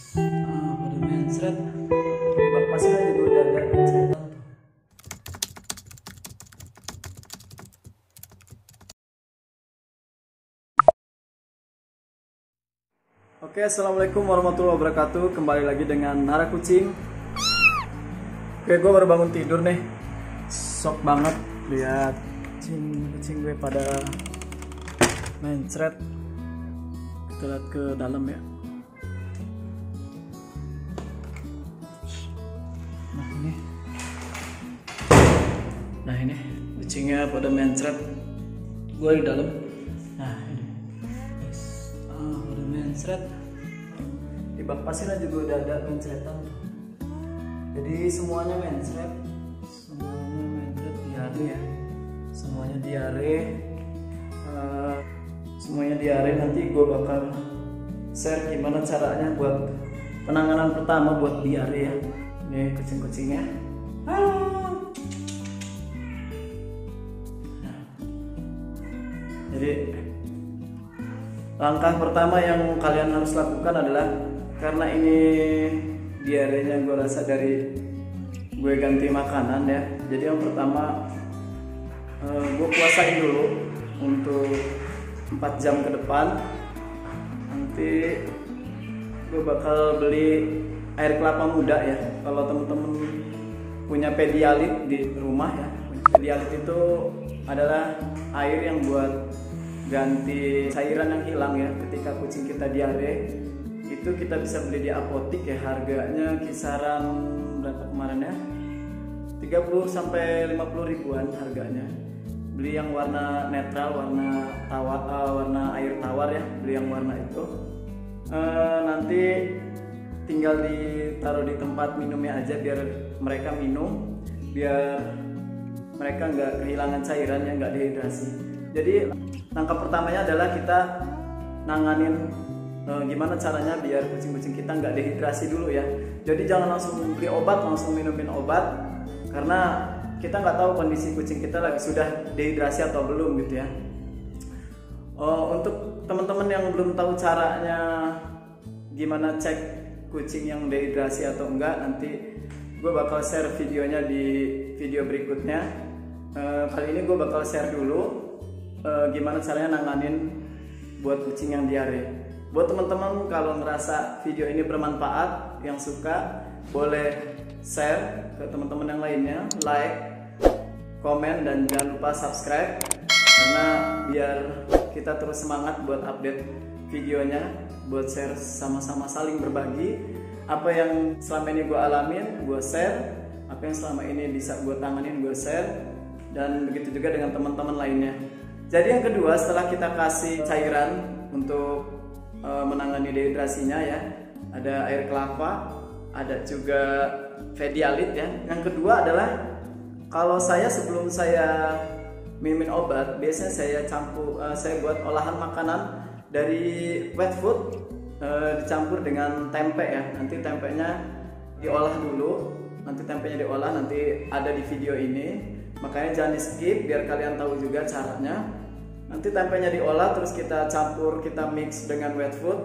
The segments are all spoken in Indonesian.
Pada mensret di bak pasirnya juga udah ada mensretan tuh. Oke, assalamualaikum warahmatullahi wabarakatuh. Kembali lagi dengan Nara Kucing. Oke, gue baru bangun tidur nih. Shock banget lihat kucing gue pada mensret. Kita lihat ke dalam ya. Nah ini kucingnya pada mensret. Gue di dalam. Nah ini pada mensret. Di bak pasirnya juga udah ada mensretan. Jadi semuanya mensret. Semuanya mensret diare ya. Semuanya diare. Semuanya diare. Nanti gue bakal share gimana caranya buat penanganan pertama buat diare ya. Ini kucing-kucingnya. Jadi langkah pertama yang kalian harus lakukan adalah, karena ini diarenya gue rasa dari gue ganti makanan ya. Jadi yang pertama gue puasain dulu untuk 4 jam ke depan. Nanti gue bakal beli air kelapa muda ya. Kalau temen-temen punya Pedialit di rumah ya, Pedialit itu adalah air yang buat ganti cairan yang hilang ya ketika kucing kita diare. Itu kita bisa beli di apotik ya, harganya kisaran berapa kemarin ya, 30 sampai 50 ribuan harganya. Beli yang warna netral, warna air tawar ya, beli yang warna itu. Nanti tinggal ditaruh di tempat minumnya aja biar mereka minum, biar mereka nggak kehilangan cairan ya, nggak dehidrasi. Jadi langkah pertamanya adalah kita nanganin gimana caranya biar kucing-kucing kita nggak dehidrasi dulu ya. Jadi jangan langsung beli obat, langsung minumin obat, karena kita nggak tahu kondisi kucing kita lagi sudah dehidrasi atau belum gitu ya. Untuk teman-teman yang belum tahu caranya gimana cek kucing yang dehidrasi atau enggak, nanti gue bakal share videonya di video berikutnya. Kali ini gue bakal share dulu gimana caranya nanganin buat kucing yang diare. Buat teman-teman kalau ngerasa video ini bermanfaat, yang suka boleh share ke teman-teman yang lainnya, like, komen, dan jangan lupa subscribe, karena biar kita terus semangat buat update videonya, buat share, sama-sama saling berbagi. Apa yang selama ini gue alamin, gue share. Apa yang selama ini bisa gue tanganin, gue share. Dan begitu juga dengan teman-teman lainnya. Jadi yang kedua, setelah kita kasih cairan untuk menangani dehidrasinya ya, ada air kelapa, ada juga Pedialit ya. Yang kedua adalah, kalau saya sebelum saya minumin obat, biasanya saya campur, saya buat olahan makanan dari wet food, dicampur dengan tempe ya. Nanti tempenya diolah dulu, nanti tempenya diolah, nanti ada di video ini. Makanya jangan di skip biar kalian tahu juga caranya. Nanti tempenya diolah, terus kita campur, kita mix dengan wet food,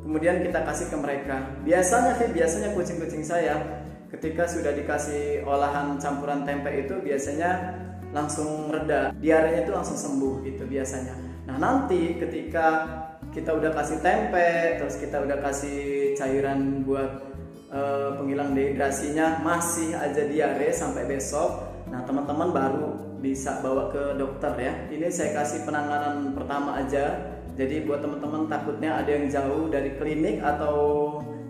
kemudian kita kasih ke mereka. Biasanya kucing-kucing saya ketika sudah dikasih olahan campuran tempe itu biasanya langsung reda, diarenya itu langsung sembuh gitu biasanya. Nah nanti ketika kita udah kasih tempe, terus kita udah kasih cairan buat penghilang dehidrasinya, masih aja diare sampai besok, nah teman-teman baru bisa bawa ke dokter ya. Ini saya kasih penanganan pertama aja. Jadi buat teman-teman takutnya ada yang jauh dari klinik atau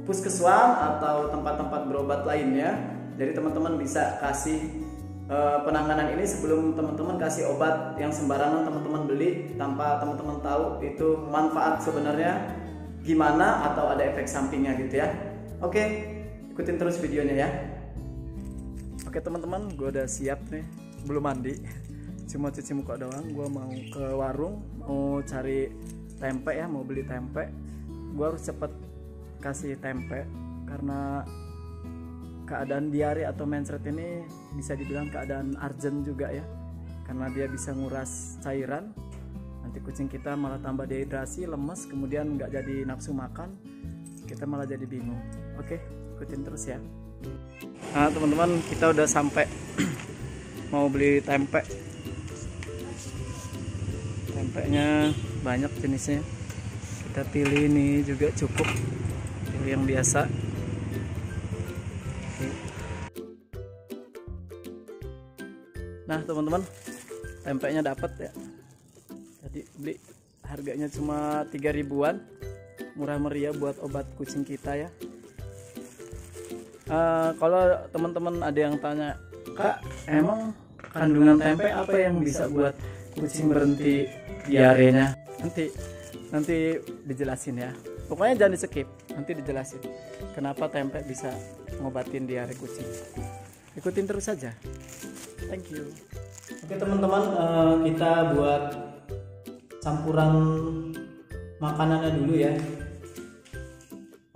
puskeswan atau tempat-tempat berobat lainnya, jadi teman-teman bisa kasih penanganan ini sebelum teman-teman kasih obat yang sembarangan teman-teman beli tanpa teman-teman tahu itu manfaat sebenarnya gimana atau ada efek sampingnya gitu ya. Oke, ikutin terus videonya ya. Oke teman-teman, gue udah siap nih, belum mandi, cuma cuci muka doang. Gue mau ke warung, mau cari tempe ya, mau beli tempe. Gue harus cepet kasih tempe karena keadaan diare atau mensret ini bisa dibilang keadaan urgent juga ya, karena dia bisa nguras cairan. Nanti kucing kita malah tambah dehidrasi, lemes, kemudian nggak jadi nafsu makan. kita malah jadi bingung. Oke, ikutin terus ya. Nah teman-teman, kita udah sampai mau beli tempe. Tempenya banyak jenisnya, kita pilih ini juga cukup, pilih yang biasa. Nah teman-teman, tempenya dapat ya. Jadi beli harganya cuma 3 ribuan, murah meriah buat obat kucing kita ya. Kalau teman-teman ada yang tanya, Kak, emang kandungan tempe apa yang bisa buat kucing berhenti diarenya? Nanti dijelasin ya. Pokoknya jangan di skip, nanti dijelasin kenapa tempe bisa ngobatin diare kucing. Ikutin terus saja. Thank you. Oke teman-teman, kita buat campuran makanannya dulu ya.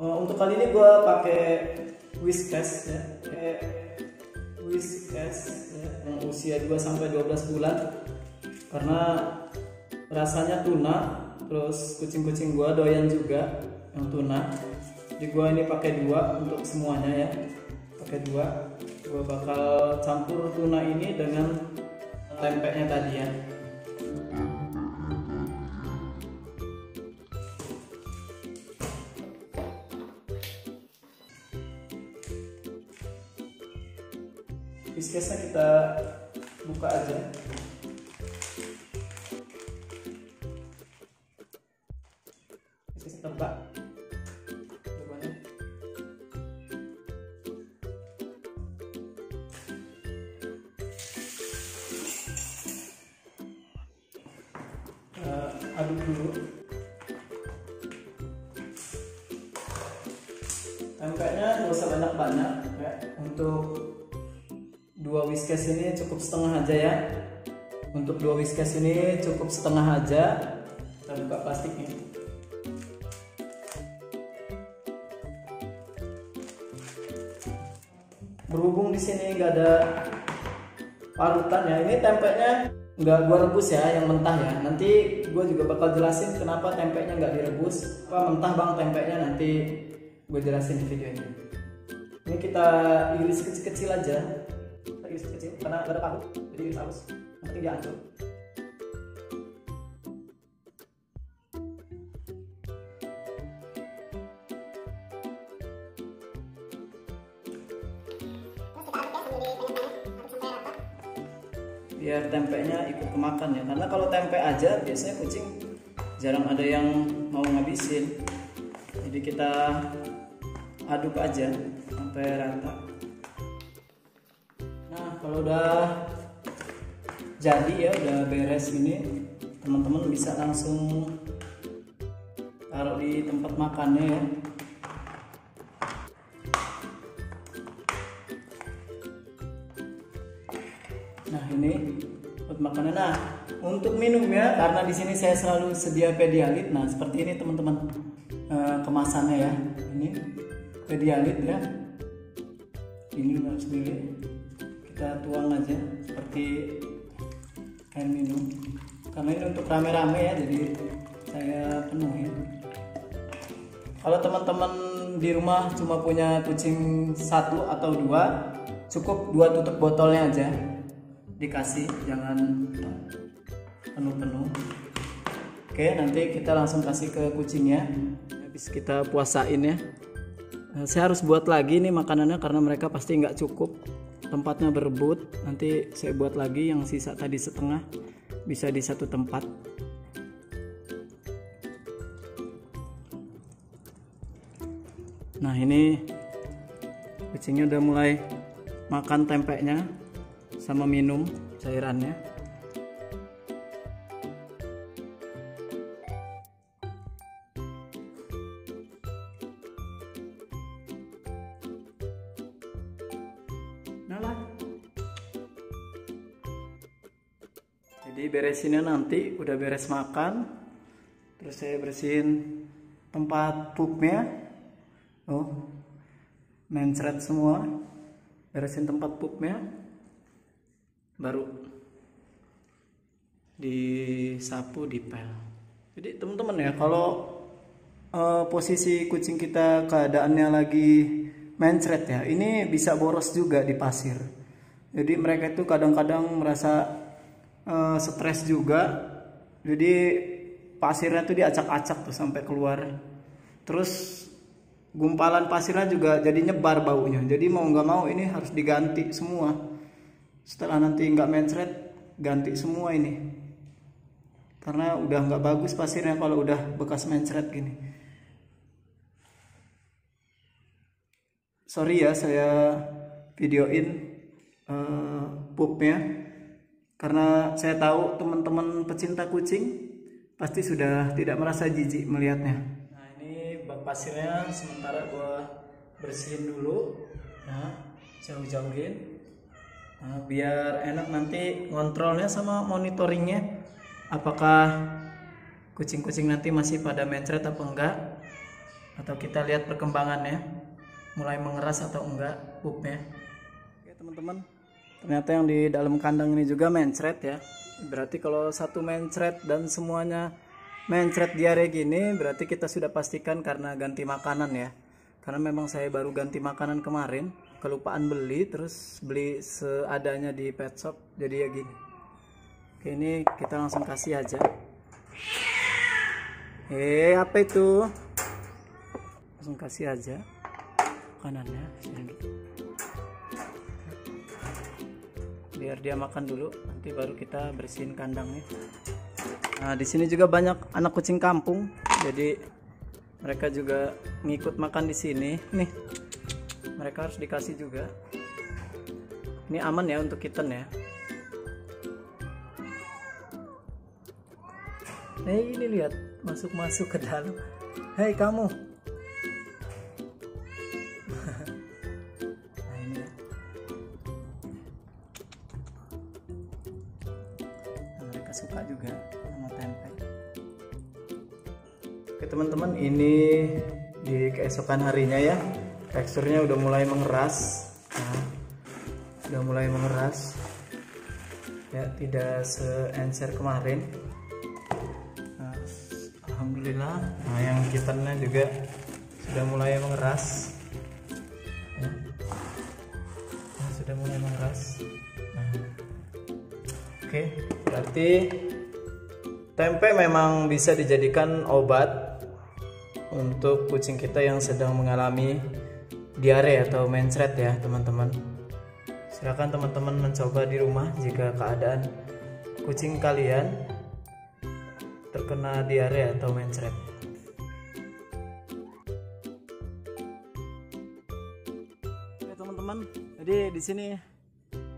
Untuk kali ini gue pakai Whiskas ya, Whiskas ya, yang usia 2-12 bulan, karena rasanya tuna, terus kucing-kucing gue doyan juga yang tuna. Jadi gue ini pakai 2 untuk semuanya ya, pakai 2. Gue bakal campur tuna ini dengan tempenya tadi ya. Whiskasnya kita buka aja. Whiskasnya tebak. Aduk dulu. Tempenya nggak usah banyak-banyak ya. Untuk 2 Whiskas ini cukup setengah aja ya. Untuk 2 Whiskas ini cukup setengah aja. Kita buka plastiknya. Berhubung di sini nggak ada parutan ya, ini tempenya nggak gua rebus ya, yang mentah ya. Nanti gua juga bakal jelasin kenapa tempenya nggak direbus. Apa mentah bang tempenya, nanti gue jelasin di video ini. Ini kita iris kecil-kecil aja. Iris kecil karena gak ada paru, jadi iris halus. Yang penting dia hancur. Biar tempenya ikut kemakan ya, karena kalau tempe aja biasanya kucing jarang ada yang mau ngabisin. Jadi kita aduk aja sampai rata. Nah kalau udah jadi ya, udah beres ini, teman-teman bisa langsung taruh di tempat makannya ya. Nah ini buat makanan. Nah untuk minumnya, karena di sini saya selalu sedia Pedialit. Nah seperti ini teman-teman kemasannya ya. Ini Pedialit ya. Ini sendiri kita tuang aja seperti air minum. Karena ini untuk rame-rame ya, jadi saya penuhin. Kalau teman-teman di rumah cuma punya kucing 1 atau 2, cukup 2 tutup botolnya aja dikasih, jangan penuh-penuh. Oke, nanti kita langsung kasih ke kucingnya. Habis kita puasain ya. Saya harus buat lagi nih makanannya karena mereka pasti nggak cukup, tempatnya berebut. Nanti saya buat lagi yang sisa tadi setengah, bisa di satu tempat. Nah ini kucingnya udah mulai makan tempenya sama minum cairannya. Nah lah. Jadi beresinnya nanti udah beres makan, terus saya bersihin tempat pupnya. Oh, mencret semua, beresin tempat pupnya, baru disapu, dipel. Jadi teman-teman ya, kalau posisi kucing kita keadaannya lagi mencret ya, ini bisa boros juga di pasir. Jadi mereka itu kadang-kadang merasa stres juga. Jadi pasirnya tuh diacak-acak tuh sampai keluar. Terus gumpalan pasirnya juga jadi nyebar baunya. Jadi mau nggak mau ini harus diganti semua. Setelah nanti nggak mencret, ganti semua ini. Karena udah nggak bagus pasirnya kalau udah bekas mencret gini. Sorry ya saya videoin pupnya. Karena saya tahu teman-teman pecinta kucing pasti sudah tidak merasa jijik melihatnya. Nah ini bak pasirnya sementara gua bersihin dulu. Nah jauh-jauhin. Nah, biar enak nanti ngontrolnya sama monitoringnya. Apakah kucing-kucing nanti masih pada mencret apa enggak. Atau kita lihat perkembangannya. Mulai mengeras atau enggak pupnya. Oke teman-teman. Ternyata yang di dalam kandang ini juga mencret ya. Berarti kalau satu mencret dan semuanya mencret diare gini, berarti kita sudah pastikan karena ganti makanan ya. Karena memang saya baru ganti makanan kemarin, kelupaan beli, terus beli seadanya di pet shop, jadi ya gini. Oke ini kita langsung kasih aja. Apa itu? Langsung kasih aja makanannya. Biar dia makan dulu, nanti baru kita bersihin kandangnya. Nah di sini juga banyak anak kucing kampung, jadi mereka juga ngikut makan di sini. Nih, mereka harus dikasih juga. Ini aman ya untuk kitten ya. Ini lihat masuk ke dalam. Hei kamu. Nah ini ya. Nah, mereka suka juga sama tempe. Oke teman-teman, ini di keesokan harinya ya, teksturnya udah mulai mengeras. Nah, udah mulai mengeras ya, tidak seencer kemarin. Nah, alhamdulillah. Nah yang kittennya juga sudah mulai mengeras ya. Nah, sudah mulai mengeras. Nah, oke, berarti tempe memang bisa dijadikan obat untuk kucing kita yang sedang mengalami diare atau mencret ya teman-teman. Silakan teman-teman mencoba di rumah jika keadaan kucing kalian terkena diare atau mencret. Oke teman-teman, jadi di sini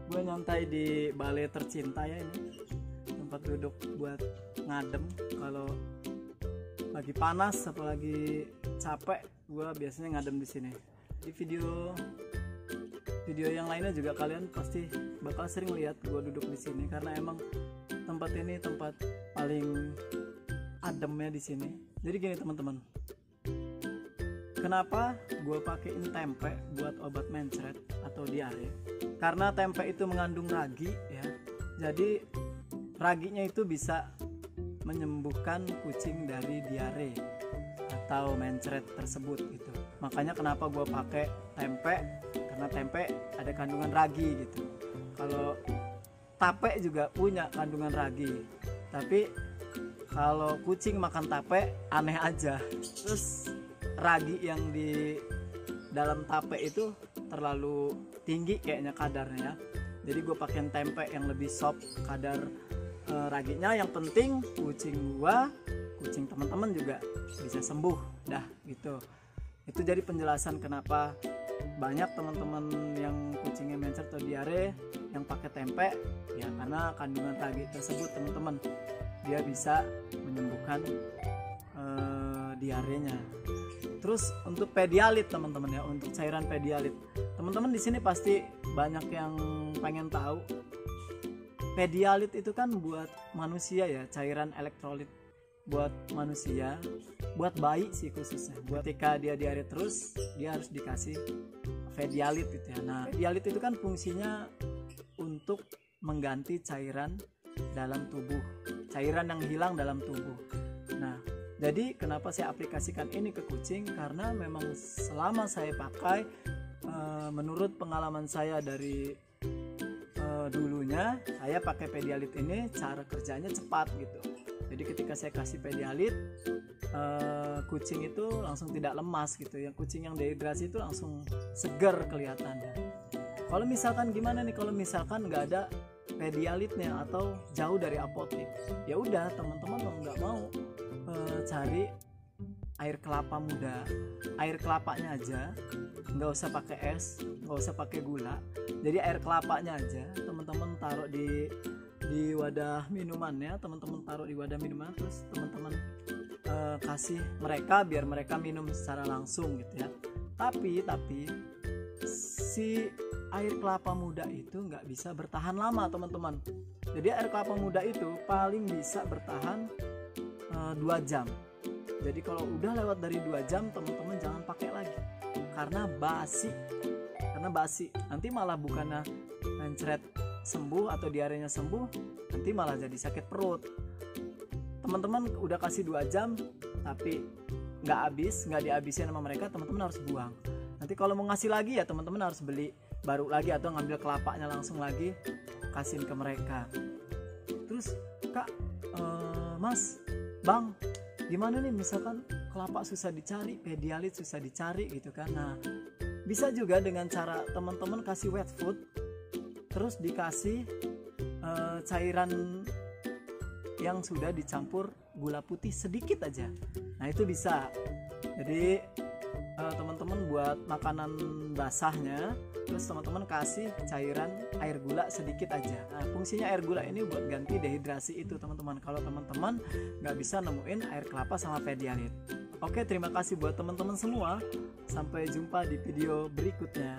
gue nyantai di balai tercinta ya, ini tempat duduk buat ngadem kalau lagi panas atau lagi capek. Gue biasanya ngadem di sini. Di video yang lainnya juga kalian pasti bakal sering lihat gue duduk di sini karena emang tempat ini tempat paling ademnya di sini. Jadi gini teman-teman, kenapa gue pakein tempe buat obat mencret atau diare? Karena tempe itu mengandung ragi ya. Jadi raginya itu bisa menyembuhkan kucing dari diare atau mencret tersebut gitu. Makanya kenapa gue pakai tempe, karena tempe ada kandungan ragi gitu. Kalau tape juga punya kandungan ragi, tapi kalau kucing makan tape aneh aja. Terus ragi yang di dalam tape itu terlalu tinggi kayaknya kadarnya ya. Jadi gue pakai tempe yang lebih soft kadar raginya. Yang penting kucing gua, kucing teman-teman juga bisa sembuh dah gitu. Itu jadi penjelasan kenapa banyak teman-teman yang kucingnya mencret atau diare yang pakai tempe ya, karena kandungan ragi tersebut teman-teman, dia bisa menyembuhkan diarenya. Terus untuk pedialit teman-teman ya, untuk cairan pedialit, teman-teman di sini pasti banyak yang pengen tahu. Pedialit itu kan buat manusia ya, cairan elektrolit buat manusia, buat bayi sih khususnya. Buat ketika dia diare terus, dia harus dikasih pedialit gitu ya. Nah, pedialit itu kan fungsinya untuk mengganti cairan dalam tubuh, cairan yang hilang dalam tubuh. Nah, Jadi kenapa saya aplikasikan ini ke kucing, karena memang selama saya pakai, menurut pengalaman saya dari dulunya, saya pakai Pedialit ini cara kerjanya cepat gitu. Jadi ketika saya kasih Pedialit, kucing itu langsung tidak lemas gitu. Yang kucing yang dehidrasi itu langsung segar kelihatannya. Kalau misalkan gimana nih, kalau misalkan nggak ada Pedialitnya atau jauh dari apotek, ya udah teman-teman nggak mau cari air kelapa muda, air kelapanya aja, nggak usah pakai es, nggak usah pakai gula. Jadi air kelapanya aja teman-teman taruh di wadah minumannya, teman-teman taruh di wadah minuman, terus teman-teman kasih mereka biar mereka minum secara langsung gitu ya. Tapi si air kelapa muda itu nggak bisa bertahan lama teman-teman. Jadi air kelapa muda itu paling bisa bertahan 2 jam. Jadi kalau udah lewat dari 2 jam teman-teman jangan pakai lagi, karena basi. Nanti malah bukannya mencret sembuh atau diarenya sembuh, nanti malah jadi sakit perut. Teman-teman udah kasih 2 jam tapi nggak dihabisin sama mereka, teman-teman harus buang. Nanti kalau mau ngasih lagi ya teman-teman harus beli baru lagi atau ngambil kelapanya langsung lagi kasihin ke mereka. Terus Kak, Mas, Bang, gimana nih misalkan kelapa susah dicari, Pedialit susah dicari gitu kan. Nah, bisa juga dengan cara teman-teman kasih wet food, terus dikasih cairan yang sudah dicampur gula putih sedikit aja. Nah, itu bisa. Jadi teman-teman buat makanan basahnya, terus teman-teman kasih cairan air gula sedikit aja. Nah, fungsinya air gula ini buat ganti dehidrasi itu teman-teman, kalau teman-teman nggak bisa nemuin air kelapa sama Pedialit. Oke, terima kasih buat teman-teman semua, sampai jumpa di video berikutnya.